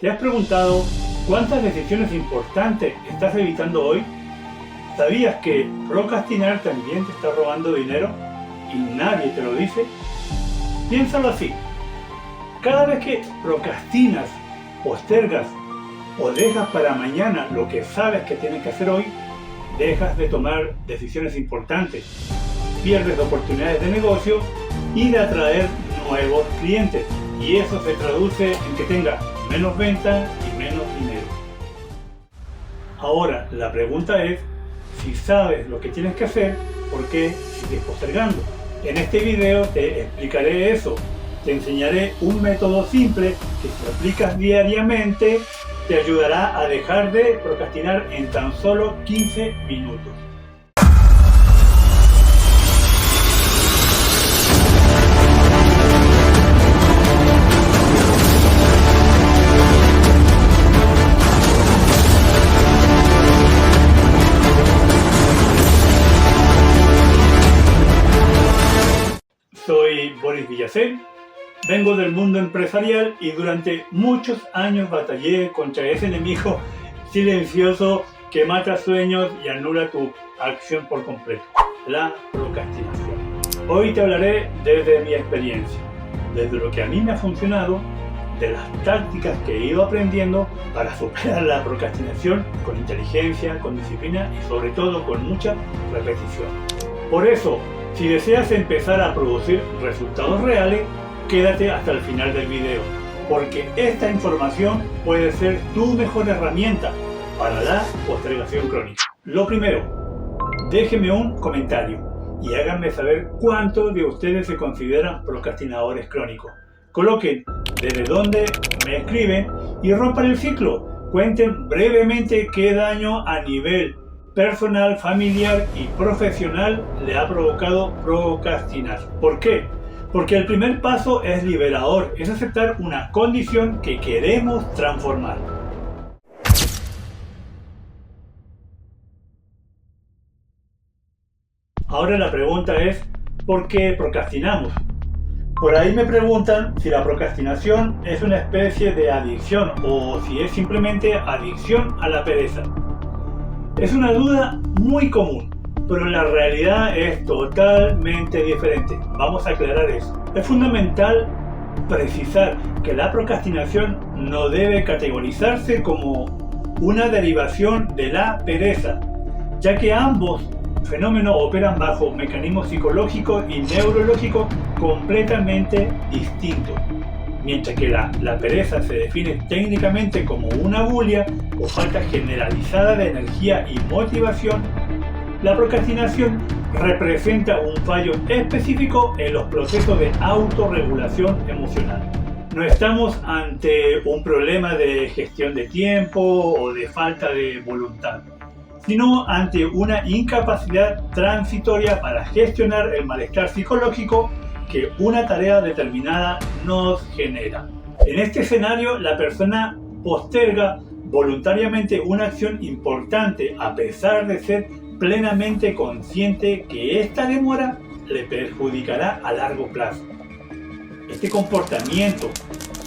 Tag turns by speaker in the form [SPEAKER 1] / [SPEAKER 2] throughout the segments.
[SPEAKER 1] ¿Te has preguntado cuántas decisiones importantes estás evitando hoy? ¿Sabías que procrastinar también te está robando dinero y nadie te lo dice? Piénsalo así. Cada vez que procrastinas, postergas o dejas para mañana lo que sabes que tienes que hacer hoy, dejas de tomar decisiones importantes, pierdes oportunidades de negocio y de atraer nuevos clientes. Y eso se traduce en que tengas menos ventas y menos dinero. Ahora, la pregunta es, si sabes lo que tienes que hacer, ¿por qué sigues postergando? En este video te explicaré eso. Te enseñaré un método simple que si aplicas diariamente te ayudará a dejar de procrastinar en tan solo 15 minutos. Soy Boris Villacén, vengo del mundo empresarial y durante muchos años batallé contra ese enemigo silencioso que mata sueños y anula tu acción por completo, la procrastinación. Hoy te hablaré desde mi experiencia, desde lo que a mí me ha funcionado, de las tácticas que he ido aprendiendo para superar la procrastinación con inteligencia, con disciplina y sobre todo con mucha repetición. Por eso, si deseas empezar a producir resultados reales, quédate hasta el final del video, porque esta información puede ser tu mejor herramienta para la postergación crónica. Lo primero, déjenme un comentario y háganme saber cuántos de ustedes se consideran procrastinadores crónicos. Coloquen desde dónde me escriben y rompan el ciclo. Cuenten brevemente qué daño a nivel personal, familiar y profesional le ha provocado procrastinar. ¿Por qué? Porque el primer paso es liberador, es aceptar una condición que queremos transformar. Ahora la pregunta es, ¿por qué procrastinamos? Por ahí me preguntan si la procrastinación es una especie de adicción o si es simplemente adicción a la pereza. Es una duda muy común, pero la realidad es totalmente diferente. Vamos a aclarar eso. Es fundamental precisar que la procrastinación no debe categorizarse como una derivación de la pereza, ya que ambos fenómenos operan bajo mecanismos psicológicos y neurológicos completamente distintos. Mientras que la pereza se define técnicamente como una bulia o falta generalizada de energía y motivación, la procrastinación representa un fallo específico en los procesos de autorregulación emocional. No estamos ante un problema de gestión de tiempo o de falta de voluntad, sino ante una incapacidad transitoria para gestionar el malestar psicológico que una tarea determinada nos genera. En este escenario, la persona posterga voluntariamente una acción importante a pesar de ser plenamente consciente que esta demora le perjudicará a largo plazo. Este comportamiento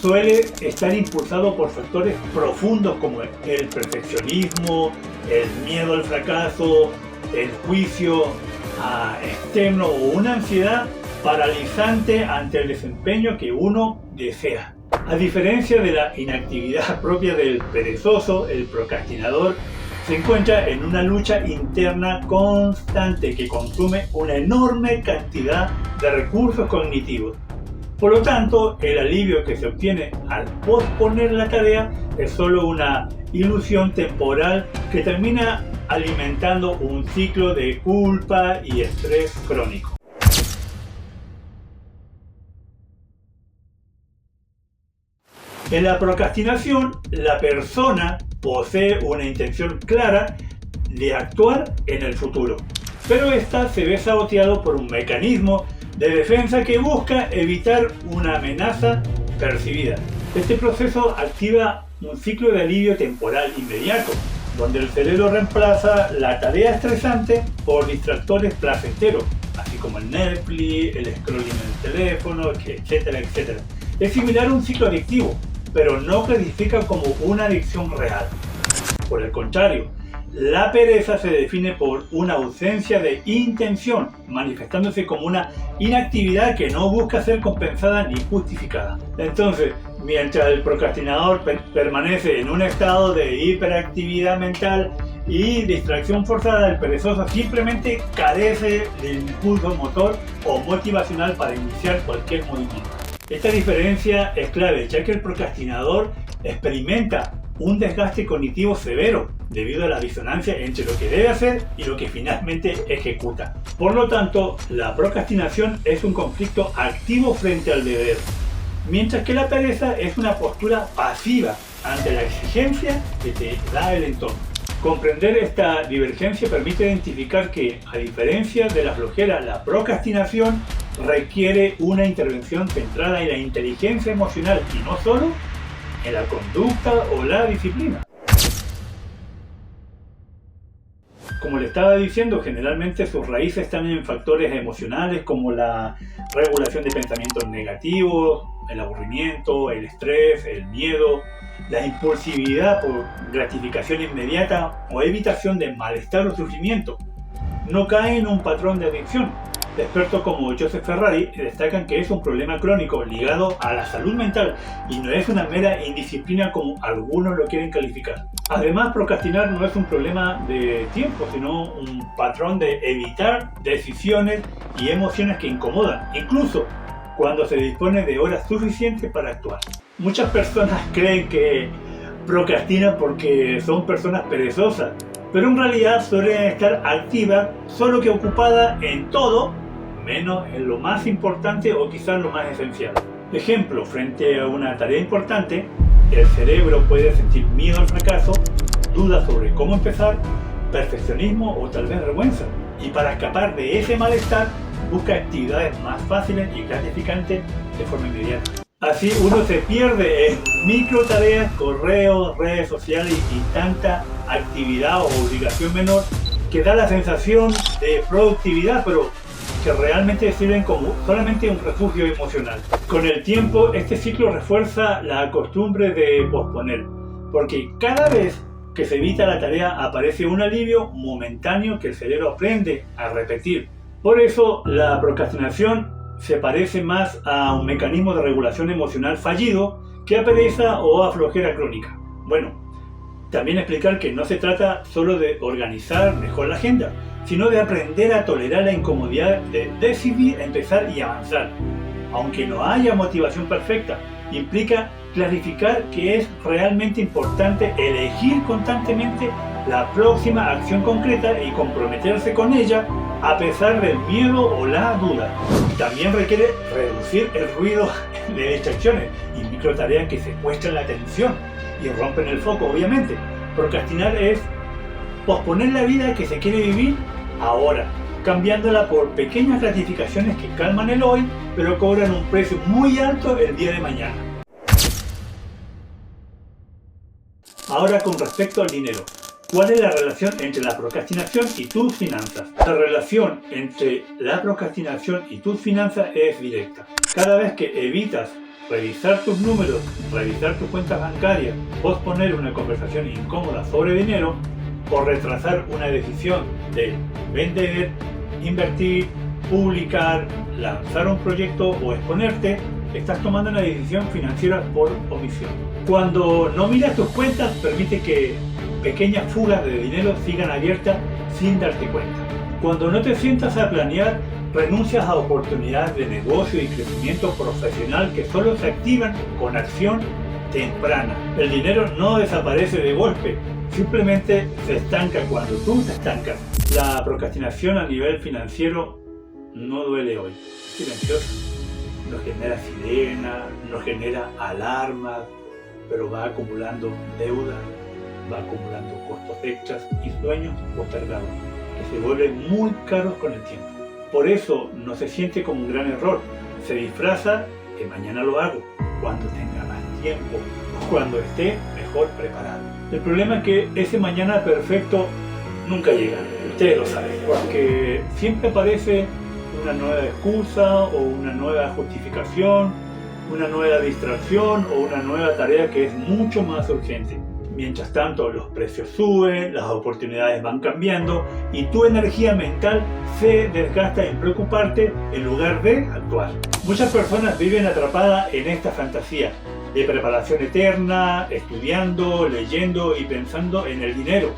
[SPEAKER 1] suele estar impulsado por factores profundos como el perfeccionismo, el miedo al fracaso, el juicio externo o una ansiedad paralizante ante el desempeño que uno desea. A diferencia de la inactividad propia del perezoso, el procrastinador se encuentra en una lucha interna constante que consume una enorme cantidad de recursos cognitivos. Por lo tanto, el alivio que se obtiene al posponer la tarea es solo una ilusión temporal que termina alimentando un ciclo de culpa y estrés crónico. En la procrastinación, la persona posee una intención clara de actuar en el futuro, pero esta se ve saboteado por un mecanismo de defensa que busca evitar una amenaza percibida. Este proceso activa un ciclo de alivio temporal inmediato, donde el cerebro reemplaza la tarea estresante por distractores placenteros, así como el Netflix, el scrolling en el teléfono, etcétera, etcétera. Es similar a un ciclo adictivo. pero no clasifica como una adicción real. Por el contrario, la pereza se define por una ausencia de intención, manifestándose como una inactividad que no busca ser compensada ni justificada. Entonces, mientras el procrastinador permanece en un estado de hiperactividad mental y distracción forzada, el perezoso simplemente carece del impulso motor o motivacional para iniciar cualquier movimiento. Esta diferencia es clave, ya que el procrastinador experimenta un desgaste cognitivo severo debido a la disonancia entre lo que debe hacer y lo que finalmente ejecuta. Por lo tanto, la procrastinación es un conflicto activo frente al deber, mientras que la pereza es una postura pasiva ante la exigencia que te da el entorno. Comprender esta divergencia permite identificar que, a diferencia de la flojera, la procrastinación requiere una intervención centrada en la inteligencia emocional y no solo en la conducta o la disciplina. Como le estaba diciendo, generalmente sus raíces están en factores emocionales como la regulación de pensamientos negativos, el aburrimiento, el estrés, el miedo, la impulsividad por gratificación inmediata o evitación de malestar o sufrimiento. No cae en un patrón de adicción. Expertos como Joseph Ferrari destacan que es un problema crónico ligado a la salud mental y no es una mera indisciplina como algunos lo quieren calificar. Además, procrastinar no es un problema de tiempo, sino un patrón de evitar decisiones y emociones que incomodan, incluso cuando se dispone de horas suficientes para actuar. Muchas personas creen que procrastinan porque son personas perezosas, pero en realidad suelen estar activas, solo que ocupadas en todo, menos en lo más importante o quizás lo más esencial. Ejemplo, frente a una tarea importante, el cerebro puede sentir miedo al fracaso, dudas sobre cómo empezar, perfeccionismo o tal vez vergüenza. Y para escapar de ese malestar, busca actividades más fáciles y gratificantes de forma inmediata. Así uno se pierde en micro tareas, correos, redes sociales y tanta actividad o obligación menor que da la sensación de productividad, pero que realmente sirven como solamente un refugio emocional. Con el tiempo, este ciclo refuerza la costumbre de posponer, porque cada vez que se evita la tarea aparece un alivio momentáneo que el cerebro aprende a repetir. Por eso, la procrastinación se parece más a un mecanismo de regulación emocional fallido que a pereza o a flojera crónica. Bueno, también explicar que no se trata solo de organizar mejor la agenda, sino de aprender a tolerar la incomodidad de decidir, empezar y avanzar. Aunque no haya motivación perfecta, implica clarificar que es realmente importante elegir constantemente la próxima acción concreta y comprometerse con ella a pesar del miedo o la duda. También requiere reducir el ruido de distracciones y microtareas que secuestran la atención y rompen el foco, obviamente. Procrastinar es posponer la vida que se quiere vivir ahora, cambiándola por pequeñas gratificaciones que calman el hoy, pero cobran un precio muy alto el día de mañana. Ahora, con respecto al dinero, ¿cuál es la relación entre la procrastinación y tus finanzas? La relación entre la procrastinación y tus finanzas es directa. Cada vez que evitas revisar tus números, revisar tus cuentas bancarias, posponer una conversación incómoda sobre dinero o retrasar una decisión de vender, invertir, publicar, lanzar un proyecto o exponerte, estás tomando una decisión financiera por omisión. Cuando no miras tus cuentas, permite que pequeñas fugas de dinero sigan abiertas sin darte cuenta. Cuando no te sientas a planear, renuncias a oportunidades de negocio y crecimiento profesional que solo se activan con acción temprana. El dinero no desaparece de golpe, simplemente se estanca cuando tú te estancas. La procrastinación a nivel financiero no duele hoy, es silenciosa. Nos genera sirena, nos genera alarmas, pero va acumulando deuda, va acumulando costos extras y sueños postergados que se vuelven muy caros con el tiempo. Por eso no se siente como un gran error, se disfraza que mañana lo hago, cuando tenga más tiempo, cuando esté mejor preparado. El problema es que ese mañana perfecto nunca llega, ustedes lo saben, porque siempre aparece una nueva excusa o una nueva justificación una nueva distracción o una nueva tarea que es mucho más urgente. Mientras tanto, los precios suben, las oportunidades van cambiando y tu energía mental se desgasta en preocuparte en lugar de actuar. Muchas personas viven atrapadas en esta fantasía de preparación eterna, estudiando, leyendo y pensando en el dinero,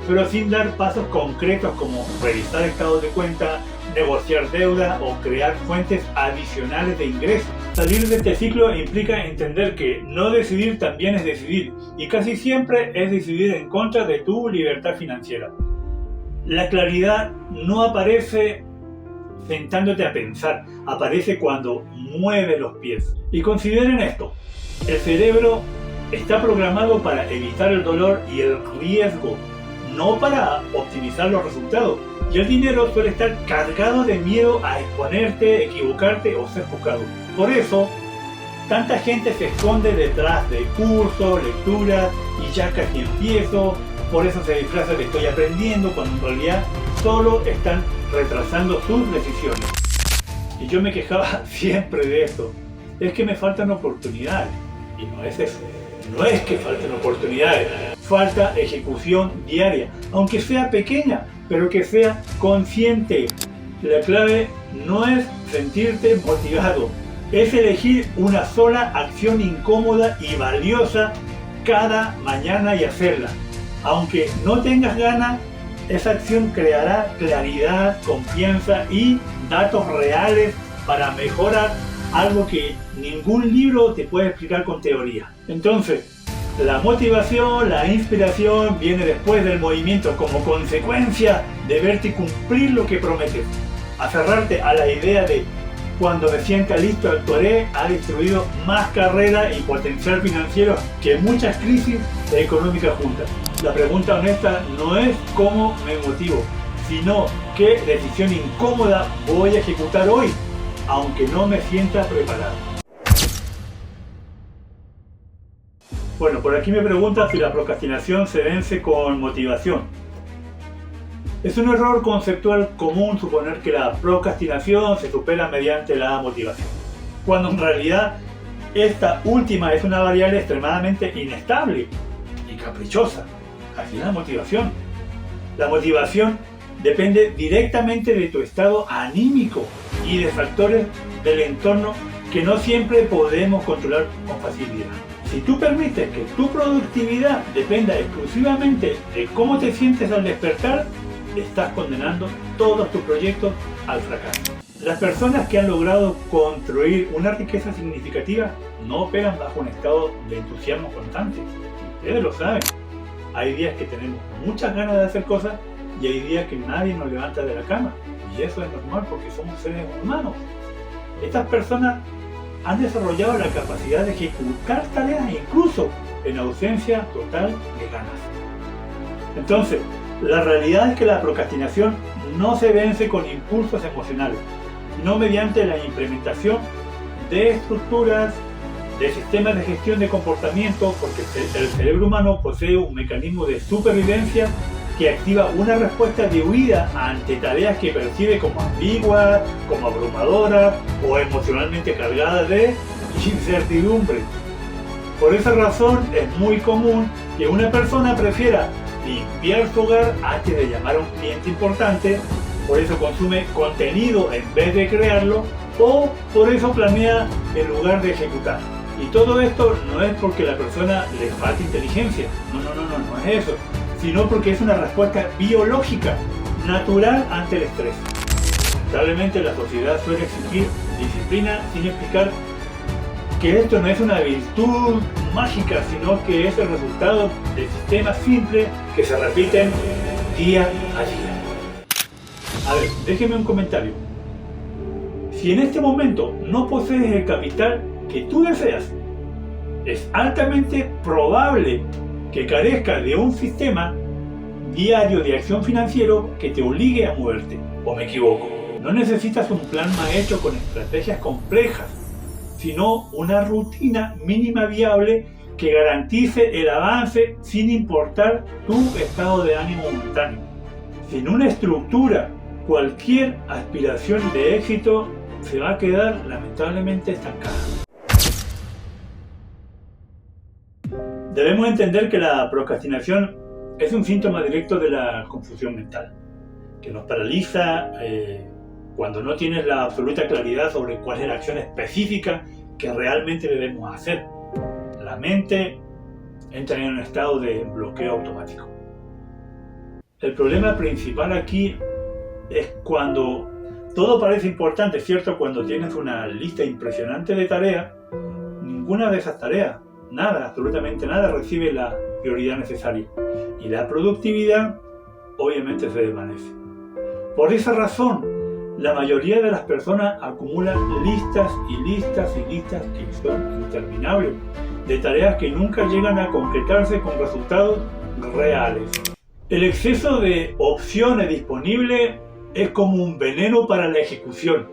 [SPEAKER 1] pero sin dar pasos concretos como revisar estados de cuenta, negociar deuda o crear fuentes adicionales de ingresos. Salir de este ciclo implica entender que no decidir también es decidir, y casi siempre es decidir en contra de tu libertad financiera. La claridad no aparece sentándote a pensar, aparece cuando mueves los pies. Y consideren esto, el cerebro está programado para evitar el dolor y el riesgo, no para optimizar los resultados. Y el dinero suele estar cargado de miedo a exponerte, equivocarte o ser juzgado. Por eso, tanta gente se esconde detrás de cursos, lecturas y ya casi empiezo. Por eso se disfraza de estoy aprendiendo, cuando en realidad solo están retrasando sus decisiones. Y yo me quejaba siempre de esto. Es que me faltan oportunidades. Y no es eso. No es que falten oportunidades. Falta ejecución diaria, aunque sea pequeña, pero que sea consciente. La clave no es sentirte motivado, es elegir una sola acción incómoda y valiosa cada mañana y hacerla. Aunque no tengas ganas, esa acción creará claridad, confianza y datos reales para mejorar algo que ningún libro te puede explicar con teoría. Entonces, la motivación, la inspiración viene después del movimiento como consecuencia de verte cumplir lo que prometes. Aferrarte a la idea de cuando me sienta listo actuaré ha destruido más carrera y potencial financiero que muchas crisis económicas juntas. La pregunta honesta no es cómo me motivo, sino qué decisión incómoda voy a ejecutar hoy, aunque no me sienta preparado. Bueno, por aquí me pregunta si la procrastinación se vence con motivación. Es un error conceptual común suponer que la procrastinación se supera mediante la motivación, cuando en realidad esta última es una variable extremadamente inestable y caprichosa. Así es la motivación. La motivación depende directamente de tu estado anímico y de factores del entorno que no siempre podemos controlar con facilidad. Si tú permites que tu productividad dependa exclusivamente de cómo te sientes al despertar, estás condenando todos tus proyectos al fracaso. Las personas que han logrado construir una riqueza significativa no operan bajo un estado de entusiasmo constante. Ustedes lo saben. Hay días que tenemos muchas ganas de hacer cosas y hay días que nadie nos levanta de la cama. Y eso es normal porque somos seres humanos. Estas personas han desarrollado la capacidad de ejecutar tareas incluso en ausencia total de ganas. Entonces, la realidad es que la procrastinación no se vence con impulsos emocionales, sino mediante la implementación de estructuras, de sistemas de gestión de comportamiento, porque el cerebro humano posee un mecanismo de supervivencia que activa una respuesta de huida ante tareas que percibe como ambiguas, como abrumadoras o emocionalmente cargadas de incertidumbre. Por esa razón es muy común que una persona prefiera limpiar su hogar antes de llamar a un cliente importante, por eso consume contenido en vez de crearlo, o por eso planea en lugar de ejecutar. Y todo esto no es porque la persona le falte inteligencia, no es eso, sino porque es una respuesta biológica, natural ante el estrés. Lamentablemente la sociedad suele exigir disciplina sin explicar que esto no es una virtud mágica, sino que es el resultado de sistemas simples que se repiten día a día. A ver, déjeme un comentario. Si en este momento no posees el capital que tú deseas, es altamente probable que carezca de un sistema diario de acción financiero que te obligue a moverte. ¿O me equivoco? No necesitas un plan mal hecho con estrategias complejas, sino una rutina mínima viable que garantice el avance sin importar tu estado de ánimo momentáneo. Sin una estructura, cualquier aspiración de éxito se va a quedar lamentablemente estancada. Debemos entender que la procrastinación es un síntoma directo de la confusión mental, que nos paraliza cuando no tienes la absoluta claridad sobre cuál es la acción específica que realmente debemos hacer. La mente entra en un estado de bloqueo automático. El problema principal aquí es cuando todo parece importante, ¿cierto? Cuando tienes una lista impresionante de tareas, ninguna de esas tareas, nada, absolutamente nada, recibe la prioridad necesaria. Y la productividad, obviamente, se desvanece. Por esa razón, la mayoría de las personas acumulan listas y listas y listas que son interminables, de tareas que nunca llegan a concretarse con resultados reales. El exceso de opciones disponibles es como un veneno para la ejecución,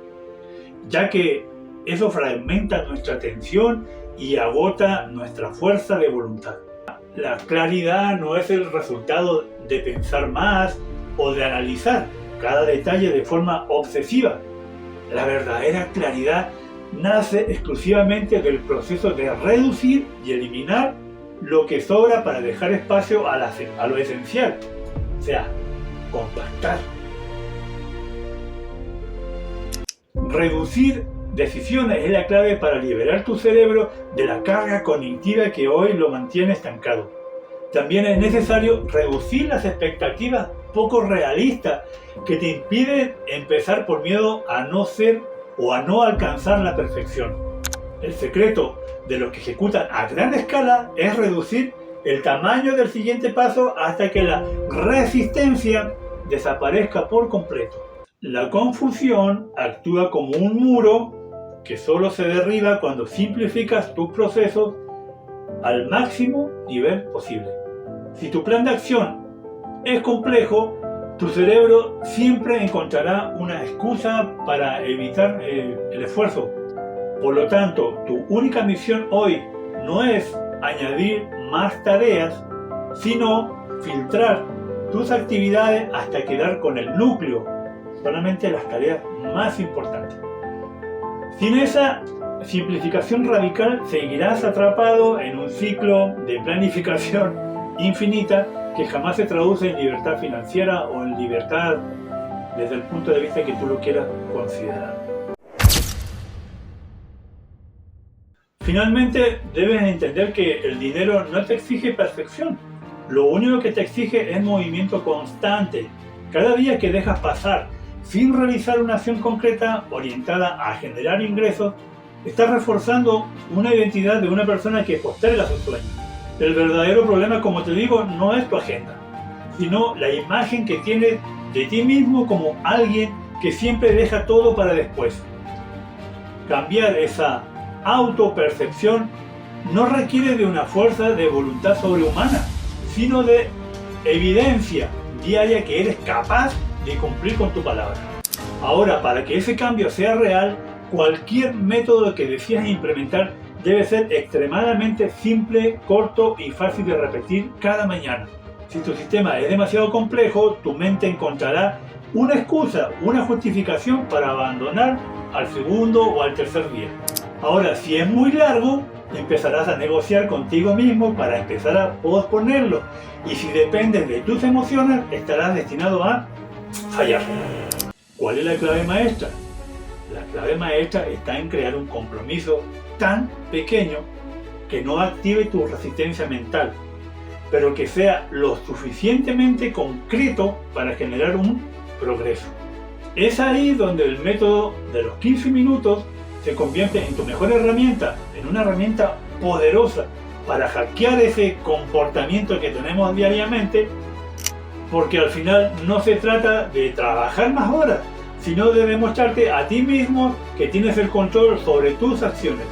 [SPEAKER 1] ya que eso fragmenta nuestra atención y agota nuestra fuerza de voluntad. La claridad no es el resultado de pensar más o de analizar cada detalle de forma obsesiva. La verdadera claridad nace exclusivamente del proceso de reducir y eliminar lo que sobra para dejar espacio a lo esencial, o sea, compactar. Reducir decisiones es la clave para liberar tu cerebro de la carga cognitiva que hoy lo mantiene estancado. También es necesario reducir las expectativas poco realistas que te impiden empezar por miedo a no ser o a no alcanzar la perfección. El secreto de los que ejecutan a gran escala es reducir el tamaño del siguiente paso hasta que la resistencia desaparezca por completo. La confusión actúa como un muro que solo se derriba cuando simplificas tus procesos al máximo nivel posible. Si tu plan de acción es complejo, tu cerebro siempre encontrará una excusa para evitar el esfuerzo. Por lo tanto, tu única misión hoy no es añadir más tareas, sino filtrar tus actividades hasta quedar con el núcleo, solamente las tareas más importantes. Sin esa simplificación radical, seguirás atrapado en un ciclo de planificación infinita que jamás se traduce en libertad financiera o en libertad desde el punto de vista que tú lo quieras considerar. Finalmente, debes entender que el dinero no te exige perfección. Lo único que te exige es movimiento constante. Cada día que dejas pasar sin realizar una acción concreta orientada a generar ingresos, estás reforzando una identidad de una persona que posterga sus sueños. El verdadero problema, como te digo, no es tu agenda, sino la imagen que tienes de ti mismo como alguien que siempre deja todo para después. Cambiar esa autopercepción no requiere de una fuerza de voluntad sobrehumana, sino de evidencia diaria que eres capaz de cumplir con tu palabra. Ahora, para que ese cambio sea real, cualquier método que decidas implementar debe ser extremadamente simple, corto y fácil de repetir cada mañana. Si tu sistema es demasiado complejo, tu mente encontrará una excusa, una justificación para abandonar al segundo o al tercer día. Ahora, si es muy largo, empezarás a negociar contigo mismo para empezar a posponerlo. Y si dependes de tus emociones, estarás destinado a fallar. ¿Cuál es la clave maestra? La clave maestra está en crear un compromiso tan pequeño que no active tu resistencia mental, pero que sea lo suficientemente concreto para generar un progreso. Es ahí donde el método de los 15 minutos se convierte en tu mejor herramienta, en una herramienta poderosa para hackear ese comportamiento que tenemos diariamente, porque al final no se trata de trabajar más horas, sino de demostrarte a ti mismo que tienes el control sobre tus acciones.